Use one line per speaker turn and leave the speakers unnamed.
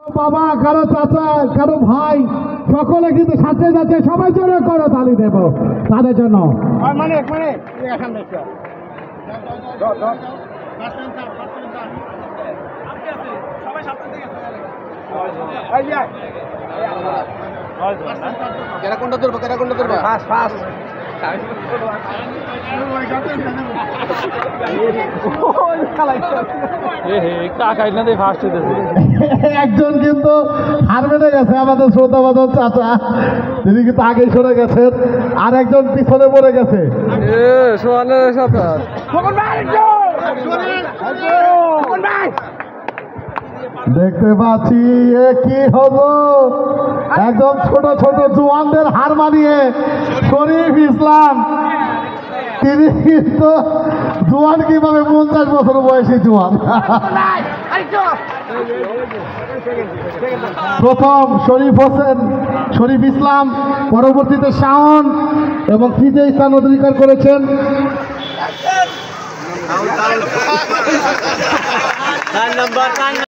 বাবা, কারো চাচা, কারো ভাই, সকলে কিন্তু সাথে যাচ্ছে। সবাই জোরে করো তালি দেব তাদের জন্য।
কোনটা ধরবো
একজন কিন্তু হার মেনে গেছে, আমাদের শ্রোতাবাদক চাচা, তিনি কিন্তু আগে সরে গেছেন, আর একজন পিছনে পড়ে গেছে। দেখতে পাচ্ছি এ কি হলো, একদম ছোট ছোট জওয়ানদের হার মানিয়ে শরীফ ইসলাম, তিনি কিন্তু জোয়ান কিভাবে 50 বছর বয়সী জোয়ান। প্রথম শরীফ ইসলাম, পরবর্তীতে শাওন এবং তৃতীয় স্থান অধিকার করেছেন।